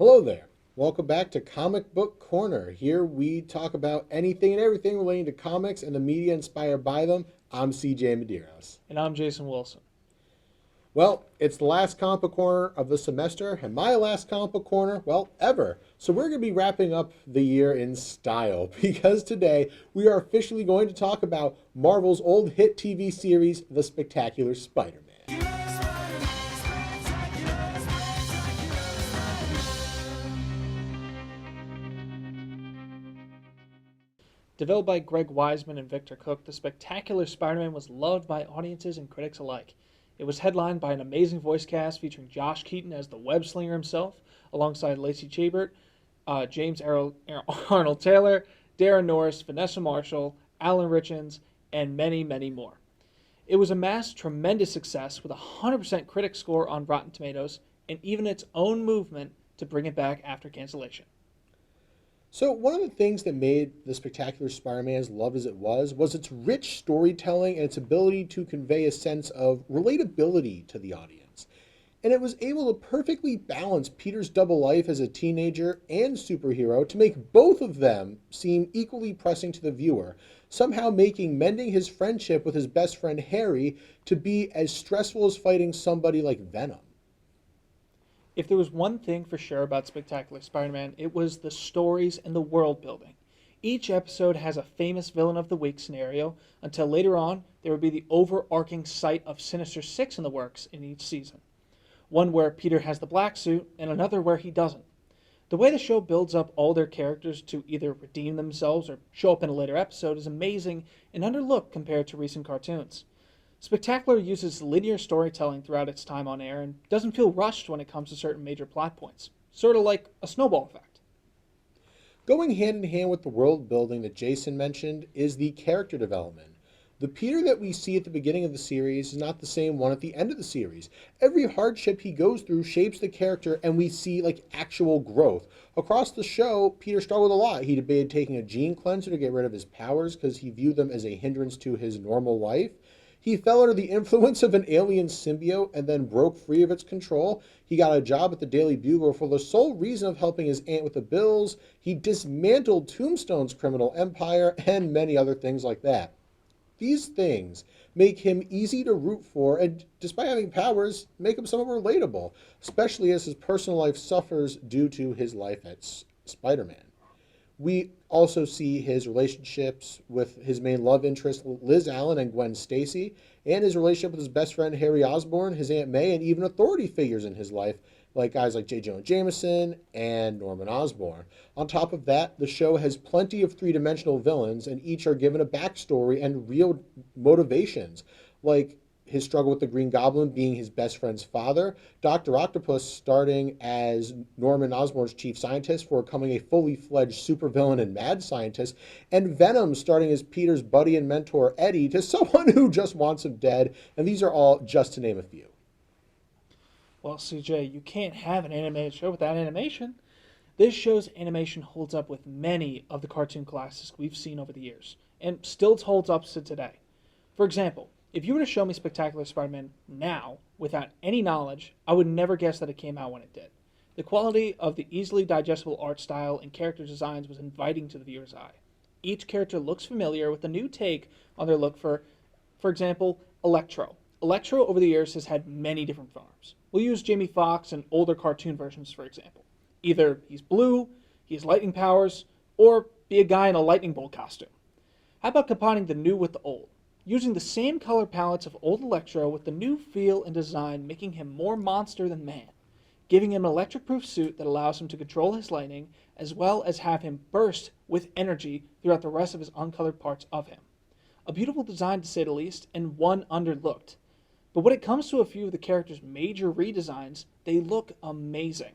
Hello there. Welcome back to Comic Book Corner. Here we talk about anything and everything relating to comics and the media inspired by them. I'm CJ Medeiros. And I'm Jason Wilson. Well, it's the last Comic Book Corner of the semester and my last Comic Book Corner, well, ever. So we're going to be wrapping up the year in style because today we are officially going to talk about Marvel's old hit TV series, The Spectacular Spider-Man. Developed by Greg Weisman and Victor Cook, The Spectacular Spider-Man was loved by audiences and critics alike. It was headlined by an amazing voice cast featuring Josh Keaton as the web slinger himself, alongside Lacey Chabert, Arnold Taylor, Darren Norris, Vanessa Marshall, Alan Richins, and many, many more. It was amassed tremendous success with a 100% critic score on Rotten Tomatoes and even its own movement to bring it back after cancellation. So one of the things that made The Spectacular Spider-Man as loved as it was its rich storytelling and its ability to convey a sense of relatability to the audience. And it was able to perfectly balance Peter's double life as a teenager and superhero to make both of them seem equally pressing to the viewer, somehow making mending his friendship with his best friend Harry to be as stressful as fighting somebody like Venom. If there was one thing for sure about Spectacular Spider-Man, it was the stories and the world building. Each episode has a famous villain of the week scenario, until later on there would be the overarching sight of Sinister Six in the works in each season. One where Peter has the black suit, and another where he doesn't. The way the show builds up all their characters to either redeem themselves or show up in a later episode is amazing and underlooked compared to recent cartoons. Spectacular uses linear storytelling throughout its time on air and doesn't feel rushed when it comes to certain major plot points, sort of like a snowball effect. Going hand in hand with the world building that Jason mentioned is the character development. The Peter that we see at the beginning of the series is not the same one at the end of the series. Every hardship he goes through shapes the character and we see actual growth. Across the show, Peter struggled a lot. He debated taking a gene cleanser to get rid of his powers because he viewed them as a hindrance to his normal life. He fell under the influence of an alien symbiote and then broke free of its control. He got a job at the Daily Bugle for the sole reason of helping his aunt with the bills. He dismantled Tombstone's criminal empire and many other things like that. These things make him easy to root for and, despite having powers, make him somewhat relatable, especially as his personal life suffers due to his life as Spider-Man. We also see his relationships with his main love interest, Liz Allen and Gwen Stacy, and his relationship with his best friend, Harry Osborn, his Aunt May, and even authority figures in his life, like guys like J. Jonah Jameson and Norman Osborn. On top of that, the show has plenty of three-dimensional villains, and each are given a backstory and real motivations, like his struggle with the Green Goblin being his best friend's father, Dr. Octopus starting as Norman Osborn's chief scientist for becoming a fully fledged supervillain and mad scientist, and Venom starting as Peter's buddy and mentor Eddie to someone who just wants him dead, and these are all just to name a few. Well, CJ, you can't have an animated show without animation. This show's animation holds up with many of the cartoon classics we've seen over the years, and still holds up to today. For example, if you were to show me Spectacular Spider-Man now, without any knowledge, I would never guess that it came out when it did. The quality of the easily digestible art style and character designs was inviting to the viewer's eye. Each character looks familiar with a new take on their look for example, Electro. Electro over the years has had many different forms. We'll use Jamie Foxx and older cartoon versions for example. Either he's blue, he has lightning powers, or be a guy in a lightning bolt costume. How about combining the new with the old? Using the same color palettes of old Electro with the new feel and design, making him more monster than man, giving him an electric-proof suit that allows him to control his lightning, as well as have him burst with energy throughout the rest of his uncolored parts of him. A beautiful design to say the least, and one underlooked. But when it comes to a few of the characters' major redesigns, they look amazing.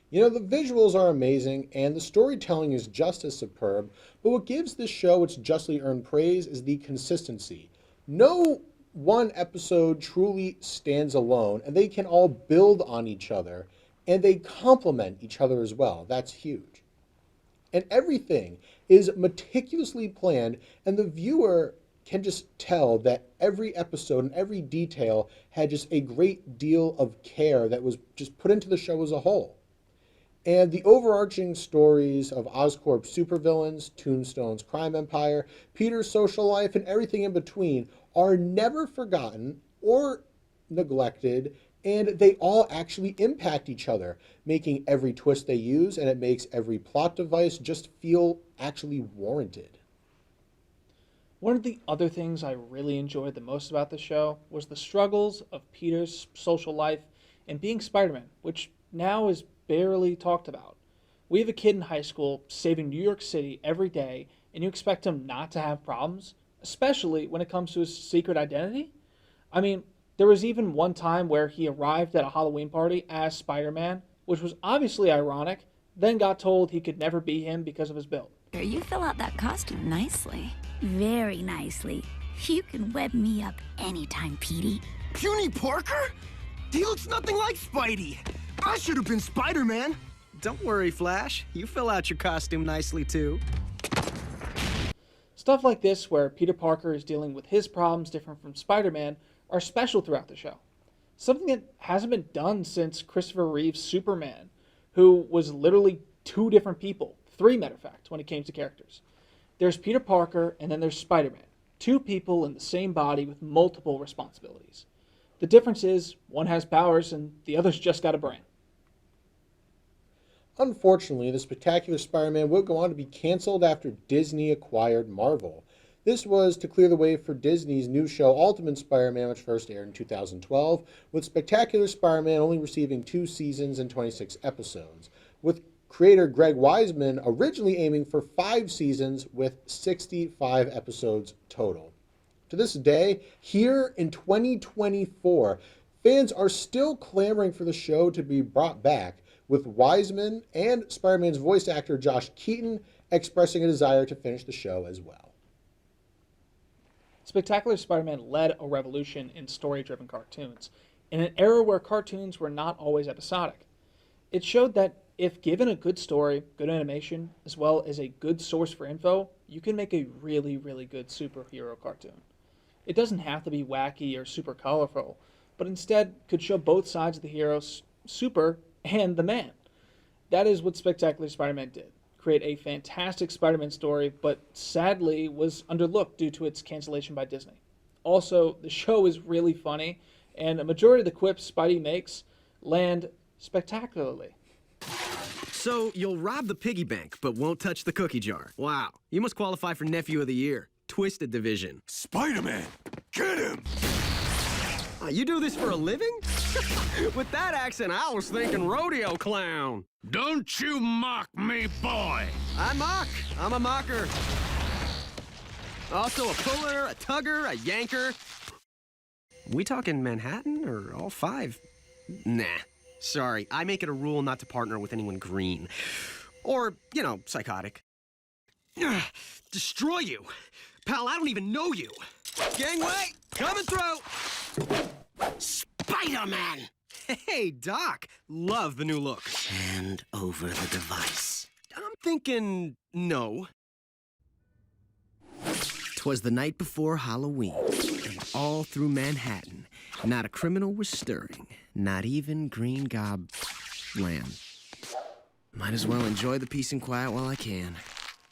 You know, the visuals are amazing, and the storytelling is just as superb, but what gives this show its justly earned praise is the consistency. No one episode truly stands alone, and they can all build on each other, and they complement each other as well. That's huge. And everything is meticulously planned, and the viewer can just tell that every episode and every detail had just a great deal of care that was just put into the show as a whole. And the overarching stories of Oscorp's supervillains, Tombstone's crime empire, Peter's social life, and everything in between are never forgotten or neglected, and they all actually impact each other, making every twist they use, and it makes every plot device just feel actually warranted. One of the other things I really enjoyed the most about the show was the struggles of Peter's social life and being Spider Man, which now is barely talked about. We have a kid in high school saving New York City every day, and you expect him not to have problems, especially when it comes to his secret identity? I mean, there was even one time where he arrived at a Halloween party as Spider Man, which was obviously ironic, then got told he could never be him because of his build. You fill out that costume nicely. Very nicely. You can web me up anytime, Petey. Puny Parker? He looks nothing like Spidey. I should have been Spider-Man. Don't worry, Flash. You fill out your costume nicely, too. Stuff like this, where Peter Parker is dealing with his problems different from Spider Man, are special throughout the show. Something that hasn't been done since Christopher Reeve's Superman, who was literally two different people, three, matter of fact, when it came to characters. There's Peter Parker, and then there's Spider Man, two people in the same body with multiple responsibilities. The difference is one has powers and the other's just got a brain. Unfortunately, the Spectacular Spider-Man would go on to be canceled after Disney acquired Marvel. This was to clear the way for Disney's new show Ultimate Spider-Man, which first aired in 2012, with Spectacular Spider-Man only receiving 2 seasons and 26 episodes, with creator Greg Weisman originally aiming for 5 seasons with 65 episodes total. To this day, here in 2024, fans are still clamoring for the show to be brought back, with Wiseman and Spider-Man's voice actor Josh Keaton expressing a desire to finish the show as well. Spectacular Spider-Man led a revolution in story-driven cartoons, in an era where cartoons were not always episodic. It showed that if given a good story, good animation, as well as a good source for info, you can make a really, really good superhero cartoon. It doesn't have to be wacky or super colorful, but instead could show both sides of the hero's super and the man. That is what Spectacular Spider-Man did. Create a fantastic Spider-Man story, but sadly was underlooked due to its cancellation by Disney. Also, the show is really funny, and a majority of the quips Spidey makes land spectacularly. So, you'll rob the piggy bank, but won't touch the cookie jar. Wow, you must qualify for Nephew of the Year. Twisted Division. Spider-Man, get him! You do this for a living? With that accent, I was thinking rodeo clown. Don't you mock me, boy! I mock. I'm a mocker. Also a puller, a tugger, a yanker. We talking Manhattan or all 5? Nah. Sorry, I make it a rule not to partner with anyone green. Or, psychotic. Destroy you! Pal, I don't even know you! Gangway, coming through! Spider-Man! Hey, Doc. Love the new look. Hand over the device. I'm thinking no. 'Twas the night before Halloween, and all through Manhattan, not a criminal was stirring, not even Green Gob Land. Might as well enjoy the peace and quiet while I can.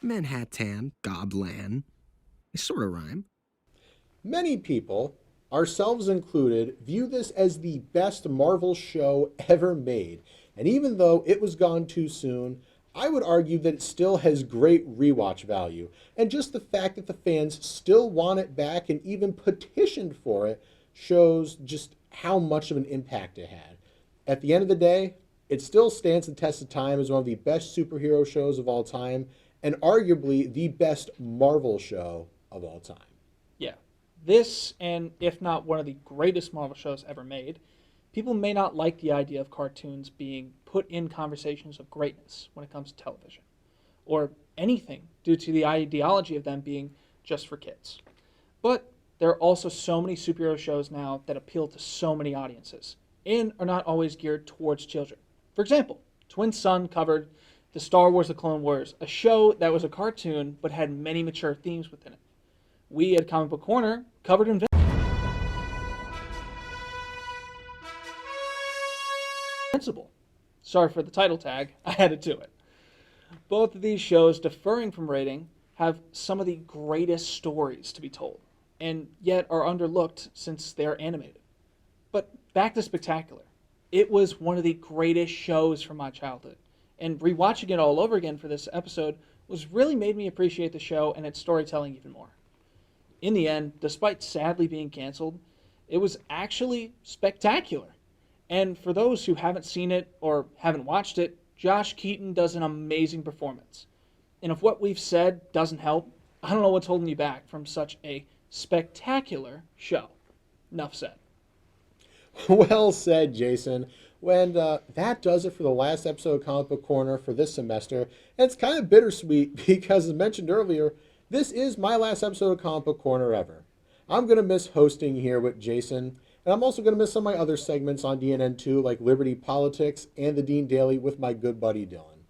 Manhattan, Gobland. They sort of rhyme. Many people, ourselves included, view this as the best Marvel show ever made. And even though it was gone too soon, I would argue that it still has great rewatch value. And just the fact that the fans still want it back and even petitioned for it shows just how much of an impact it had. At the end of the day, it still stands the test of time as one of the best superhero shows of all time, and arguably the best Marvel show of all time. Yeah, this, and if not one of the greatest Marvel shows ever made, people may not like the idea of cartoons being put in conversations of greatness when it comes to television, or anything due to the ideology of them being just for kids. But there are also so many superhero shows now that appeal to so many audiences, and are not always geared towards children. For example, Twin Sun covered the Star Wars The Clone Wars, a show that was a cartoon but had many mature themes within it. We at Comic Book Corner covered Invincible. Sorry for the title tag, I had to do it. Both of these shows, differing from rating, have some of the greatest stories to be told, and yet are underlooked since they're animated. But back to Spectacular. It was one of the greatest shows from my childhood, and rewatching it all over again for this episode was really made me appreciate the show and its storytelling even more. In the end, despite sadly being canceled, it was actually spectacular. And for those who haven't seen it or haven't watched it, Josh Keaton does an amazing performance. And if what we've said doesn't help, I don't know what's holding you back from such a spectacular show. Enough said. Well said, Jason. And that does it for the last episode of Comic Book Corner for this semester. And it's kind of bittersweet because, as mentioned earlier, this is my last episode of Comic Book Corner ever. I'm going to miss hosting here with Jason, and I'm also going to miss some of my other segments on DNN2, like Liberty Politics and the Dean Daily with my good buddy Dylan.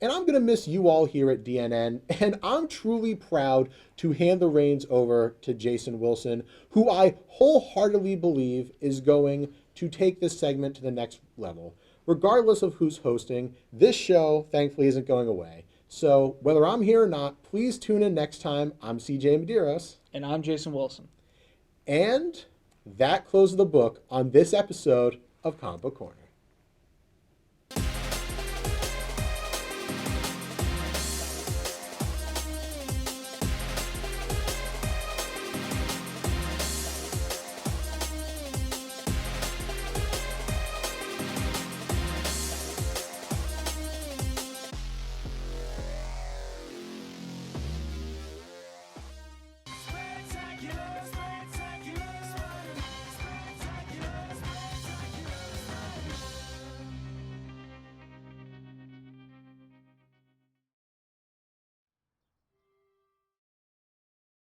And I'm going to miss you all here at DNN, and I'm truly proud to hand the reins over to Jason Wilson, who I wholeheartedly believe is going to take this segment to the next level. Regardless of who's hosting, this show, thankfully, isn't going away. So whether I'm here or not, please tune in next time. I'm CJ Medeiros. And I'm Jason Wilson. And that closes the book on this episode of Comic Book Corner.